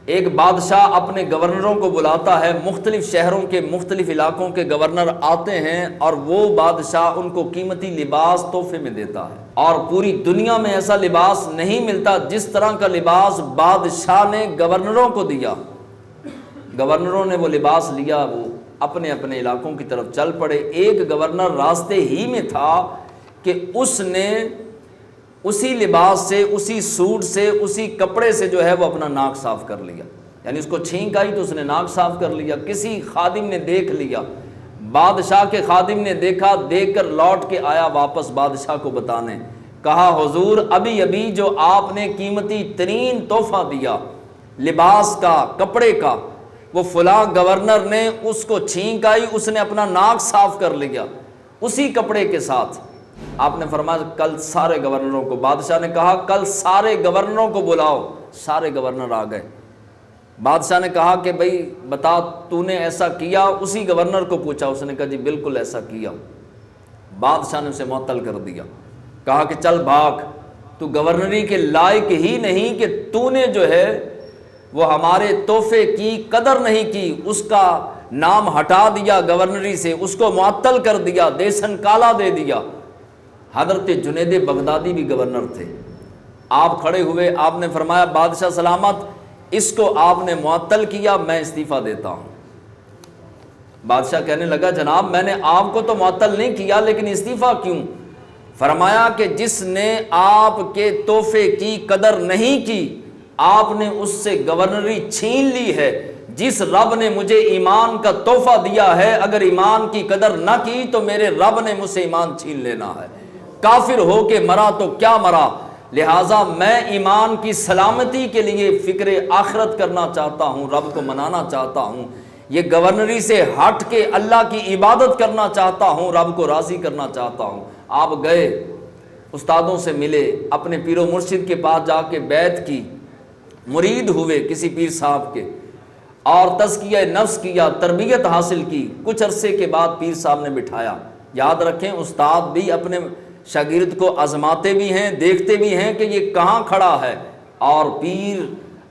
ایک بادشاہ اپنے گورنروں کو بلاتا ہے، مختلف شہروں کے مختلف علاقوں کے گورنر آتے ہیں اور وہ بادشاہ ان کو قیمتی لباس تحفے میں دیتا ہے، اور پوری دنیا میں ایسا لباس نہیں ملتا جس طرح کا لباس بادشاہ نے گورنروں کو دیا۔ گورنروں نے وہ لباس لیا، وہ اپنے اپنے علاقوں کی طرف چل پڑے۔ ایک گورنر راستے ہی میں تھا کہ اس نے اسی لباس سے، اسی سوٹ سے، اسی کپڑے سے جو ہے وہ اپنا ناک صاف کر لیا، یعنی اس کو چھینک آئی تو اس نے ناک صاف کر لیا۔ کسی خادم نے دیکھ لیا، بادشاہ کے خادم نے دیکھا، دیکھ کر لوٹ کے آیا واپس بادشاہ کو بتانے، کہا حضور ابھی ابھی جو آپ نے قیمتی ترین تحفہ دیا لباس کا، کپڑے کا، وہ فلاں گورنر نے اس کو چھینک آئی، اس نے اپنا ناک صاف کر لیا اسی کپڑے کے ساتھ۔ آپ نے فرمایا کل سارے گورنروں کو، بادشاہ نے کہا کل سارے گورنروں کو بلاؤ۔ سارے گورنر آ گئے۔ بادشاہ نے کہا کہ بھئی بتا تو نے ایسا کیا؟ اسی گورنر کو پوچھا، اس نے کہا جی بالکل ایسا کیا۔ بادشاہ نے اسے معطل کر دیا، کہا کہ چل بھاگ، تو گورنری کے لائق ہی نہیں کہ تو نے جو ہے وہ ہمارے تحفے کی قدر نہیں کی، اس کا نام ہٹا دیا گورنری سے، اس کو معطل کر دیا، دیسن کالا دے دیا۔ حضرت جنید بغدادی بھی گورنر تھے۔ آپ کھڑے ہوئے، آپ نے فرمایا بادشاہ سلامت، اس کو آپ نے معطل کیا، میں استعفیٰ دیتا ہوں۔ بادشاہ کہنے لگا جناب میں نے آپ کو تو معطل نہیں کیا، لیکن استعفیٰ کیوں؟ فرمایا کہ جس نے آپ کے تحفے کی قدر نہیں کی، آپ نے اس سے گورنری چھین لی ہے۔ جس رب نے مجھے ایمان کا تحفہ دیا ہے، اگر ایمان کی قدر نہ کی تو میرے رب نے مجھ سے ایمان چھین لینا ہے۔ کافر ہو کے مرا تو کیا مرا، لہٰذا میں ایمان کی سلامتی کے لیے فکر آخرت کرنا چاہتا ہوں، رب کو منانا چاہتا ہوں، یہ گورنری سے ہٹ کے اللہ کی عبادت کرنا چاہتا ہوں، رب کو راضی کرنا چاہتا ہوں۔ آپ گئے، استادوں سے ملے، اپنے پیر و مرشد کے پاس جا کے بیعت کی، مرید ہوئے کسی پیر صاحب کے، اور تزکیہ نفس کیا، تربیت حاصل کی۔ کچھ عرصے کے بعد پیر صاحب نے بٹھایا۔ یاد رکھیں استاد بھی اپنے شاگرد کو آزماتے بھی ہیں، دیکھتے بھی ہیں کہ یہ کہاں کھڑا ہے، اور پیر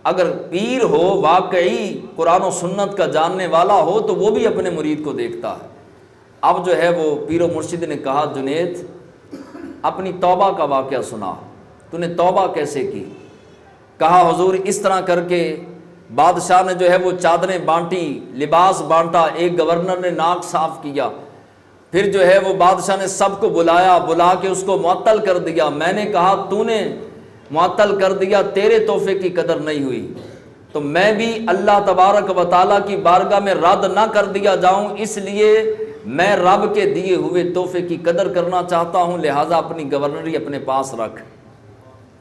اگر پیر ہو واقعی قرآن و سنت کا جاننے والا ہو تو وہ بھی اپنے مرید کو دیکھتا ہے۔ اب جو ہے وہ پیر و مرشد نے کہا جنید اپنی توبہ کا واقعہ سنا، تو نے توبہ کیسے کی؟ کہا حضور اس طرح کر کے بادشاہ نے جو ہے وہ چادریں بانٹی، لباس بانٹا، ایک گورنر نے ناک صاف کیا، پھر جو ہے وہ بادشاہ نے سب کو بلایا، بلا کے اس کو معطل کر دیا۔ میں نے کہا تو نے معطل کر دیا، تیرے تحفے کی قدر نہیں ہوئی، تو میں بھی اللہ تبارک و تعالیٰ کی بارگاہ میں رد نہ کر دیا جاؤں، اس لیے میں رب کے دیے ہوئے تحفے کی قدر کرنا چاہتا ہوں، لہٰذا اپنی گورنری اپنے پاس رکھ۔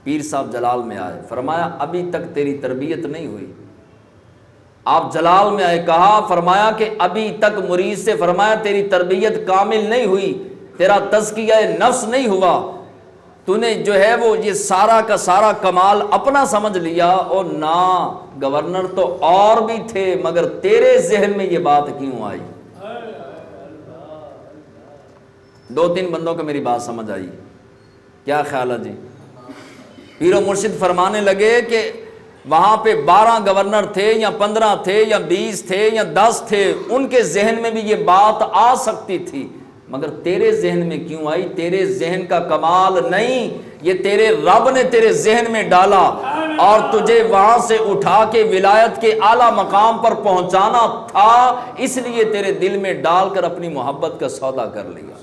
پیر صاحب جلال میں آئے، فرمایا ابھی تک تیری تربیت نہیں ہوئی۔ آپ جلال میں آئے، کہا فرمایا کہ ابھی تک مرید سے فرمایا تیری تربیت کامل نہیں ہوئی، تیرا تزکیہ نفس نہیں ہوا، تو نے جو ہے وہ یہ سارا کا سارا کمال اپنا سمجھ لیا، اور نہ گورنر تو اور بھی تھے مگر تیرے ذہن میں یہ بات کیوں آئی؟ دو تین بندوں کو میری بات سمجھ آئی، کیا خیال ہے جی؟ پیر و مرشد فرمانے لگے کہ وہاں پہ 12 گورنر تھے یا 15 تھے یا 20 تھے یا 10 تھے، ان کے ذہن میں بھی یہ بات آ سکتی تھی، مگر تیرے ذہن میں کیوں آئی؟ تیرے ذہن کا کمال نہیں، یہ تیرے رب نے تیرے ذہن میں ڈالا اور تجھے وہاں سے اٹھا کے ولایت کے اعلیٰ مقام پر پہنچانا تھا، اس لیے تیرے دل میں ڈال کر اپنی محبت کا سودا کر لیا۔